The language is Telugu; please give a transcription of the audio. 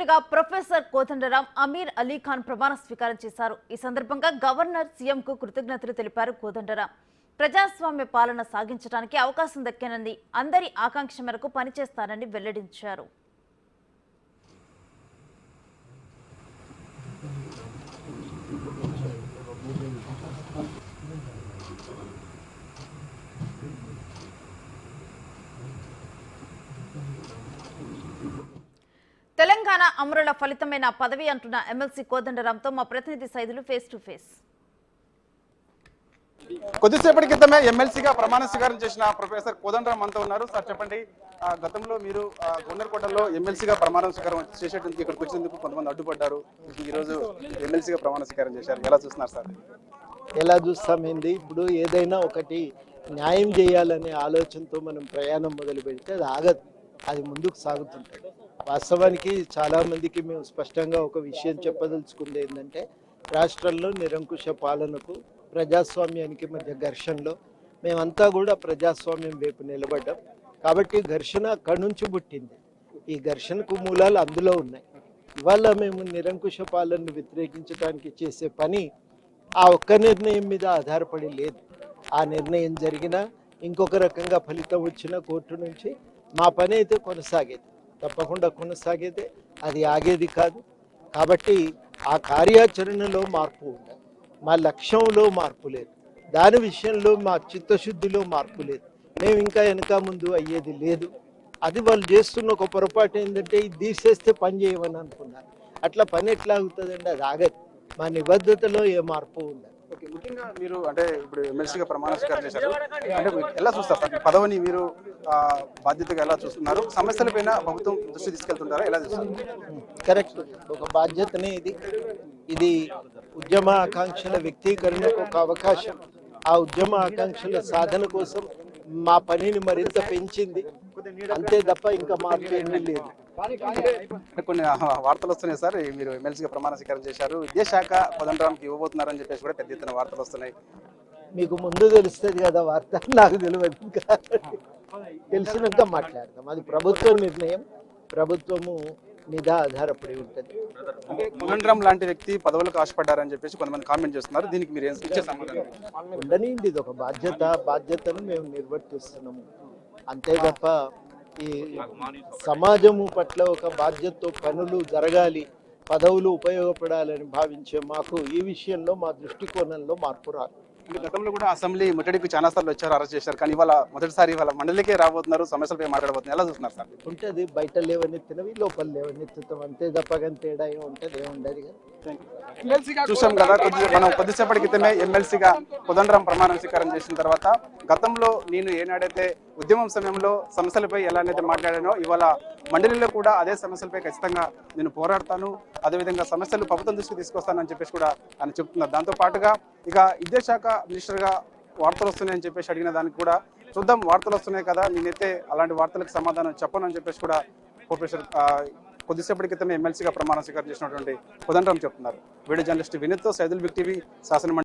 ఎమ్మెల్సీలుగా ప్రొఫెసర్ కోదండరాం అమీర్ అలీ ఖాన్ ప్రమాణ స్వీకారం చేశారు. ఈ సందర్భంగా గవర్నర్ సీఎంకు కృతజ్ఞతలు తెలిపారు కోదండరాం. ప్రజాస్వామ్య పాలన సాగించడానికి అవకాశం దక్కినంది అందరి ఆకాంక్ష మేరకు పనిచేస్తానని వెల్లడించారు. తెలంగాణ అమరుల ఫలితమైన పదవి అంటున్న ఎమ్మెల్సీ కోదండరాంతో మా ప్రతినిధి సైదులు ఫేస్ టు ఫేస్. కొద్దిసేపటి క్రితమే ఎమ్మెల్సీగా ప్రమాణ స్వీకారం చేసిన ప్రొఫెసర్ కోదండరాం మనతో ఉన్నారు. సార్ చెప్పండి, గతంలో మీరు గోనెరకోటలో ఎమ్మెల్సీగా ప్రమాణ స్వీకారం చేసేందుకు ఇక్కడికి వచ్చేందుకు కొంతమంది అడ్డుపడ్డారు. ఈరోజు ఎమ్మెల్సీగా ప్రమాణ స్వీకారం చేశారు, ఎలా చూస్తున్నారు సార్? ఎలా చూస్తామేంది, ఇప్పుడు ఏదైనా ఒకటి న్యాయం చేయాలనే ఆలోచనతో మనం ప్రయాణం మొదలు పెడితే అది ఆగదు, అది ముందుకు సాగుతుంటుంది. వాస్తవానికి చాలామందికి మేము స్పష్టంగా ఒక విషయం చెప్పదలుచుకుంది ఏంటంటే, రాష్ట్రంలో నిరంకుశ పాలనకు ప్రజాస్వామ్యానికి మధ్య ఘర్షణలో మేమంతా కూడా ప్రజాస్వామ్యం వైపు నిలబడ్డాం. కాబట్టి ఘర్షణ అక్కడి నుంచి పుట్టింది. ఈ ఘర్షణకు మూలాలు అందులో ఉన్నాయి. ఇవాళ మేము నిరంకుశ పాలనను వ్యతిరేకించడానికి చేసే పని ఆ ఒక్క నిర్ణయం మీద ఆధారపడి లేదు. ఆ నిర్ణయం జరిగినా ఇంకొక రకంగా ఫలితం వచ్చిన కోర్టు నుంచి మా పని అయితే కొనసాగేది, తప్పకుండా కొనసాగేదే, అది ఆగేది కాదు. కాబట్టి ఆ కార్యాచరణలో మార్పు ఉండాలి, మా లక్ష్యంలో మార్పు లేదు, దాని విషయంలో మా చిత్తశుద్ధిలో మార్పు లేదు. మేము ఇంకా వెనక ముందు అయ్యేది లేదు. అది వాళ్ళు చేస్తున్న ఒక పొరపాటు ఏంటంటే, ఇది తీసేస్తే పని చేయమని అనుకున్నారు. అట్లా పని ఎట్లా అవుతుందండి, అది ఆగదు. మా నిబద్ధతలో ఏ మార్పు ఉండదు. ఓకే, ముఖ్యంగా మీరు అంటే ఇప్పుడు ఎమ్మెల్సీగా ప్రమాణ స్వీకారం చేశారు, అంటే ఎలా చూస్తారు సార్ పదవిని మీరు బాధ్యతగా ఎలా చూస్తున్నారు? సమస్యలపైన ప్రభుత్వం దృష్టి తీసుకెళ్తుంటారా, ఎలా చూస్తారు? కరెక్ట్, ఒక బాధ్యతనే ఇది ఉద్యమ ఆకాంక్షల వ్యక్తీకరణకు ఒక అవకాశం. ఆ ఉద్యమ ఆకాంక్షల సాధన కోసం మా పనిని మరింత పెంచింది, అంతే తప్ప ఇంకా మార్పు ఏమీ లేదు. కొన్ని వార్తలు వస్తున్నాయి సార్, మీరు ఎమ్మెల్సీగా ప్రమాణ స్వీకారం చేశారు, విద్యాశాఖ కోదండరాంకి ఇవ్వబోతున్నారని చెప్పేసి కూడా పెద్ద ఎత్తున వార్తలు వస్తున్నాయి. మీకు ముందు తెలుస్తుంది కదా వార్త, నాకు తెలియదు. ఇంకా తెలిసినాక మాట్లాడదాం. అది ప్రభుత్వ నిర్ణయం, ప్రభుత్వము మీద ఆధారపడి ఉంటుంది. అంటే కోదండరాం లాంటి వ్యక్తి పదవులకు ఆశపడ్డారని చెప్పేసి కొంతమంది కామెంట్ చేస్తున్నారు, దీనికి మీరు ఇచ్చే సమాధానం? ఉండనిండి, ఇది ఒక బాధ్యతను మేము నిర్వర్తిస్తున్నాము, అంతే తప్ప ఈ సమాజము పట్ల ఒక బాధ్యతతో పనులు జరగాలి, పదవులు ఉపయోగపడాలని భావించే మాకు ఈ విషయంలో మా దృష్టికోణంలో మార్పు రాదు. గతంలో కూడా అసెంబ్లీ ముట్టడికి చాలా సార్లు వచ్చారు, అరెస్ట్ చేశారు, కానీ ఇవాళ మొదటిసారి వాళ్ళ మండలికే రాబోతున్నారు, సమస్యలపై మాట్లాడబోతున్నారు, ఎలా చూస్తున్నారు సార్? ఉంటుంది, బయట లేవనెత్తినవి లోపల లేవనెత్తుతాం, అంతే తప్పగాని తేడా ఏముంటుంది, ఏముండదు కదా. చూసాం కదా, మనం కొద్దిసేపటి క్రితమే ఎమ్మెల్సీగా కోదండరాం ప్రమాణ స్వీకారం చేసిన తర్వాత, గతంలో నేను ఏనాడైతే ఉద్యమం సమయంలో సమస్యలపై ఎలానైతే మాట్లాడానో, ఇవాళ మండలిలో కూడా అదే సమస్యలపై ఖచ్చితంగా నేను పోరాడతాను, అదేవిధంగా సమస్యలు ప్రభుత్వం దృష్టికి తీసుకొస్తానని చెప్పేసి కూడా ఆయన చెప్తున్నారు. దాంతో పాటుగా ఇక విద్యాశాఖ మినిస్టర్గా వార్తలు వస్తున్నాయని చెప్పేసి అడిగిన దానికి కూడా చూద్దాం, వార్తలు వస్తున్నాయి కదా, నేనైతే అలాంటి వార్తలకు సమాధానం చెప్పను అని చెప్పేసి కూడా ప్రొఫెసర్ కొద్దిసేపటి క్రితమే ఎమ్మెల్సీగా ప్రమాణ స్వీకారం చేసినటువంటి కోదండరాం చెప్తున్నారు. వీడియో జర్నలిస్ట్ వినీత్తో సైదుల్ బిగ్ టీవీ శాసన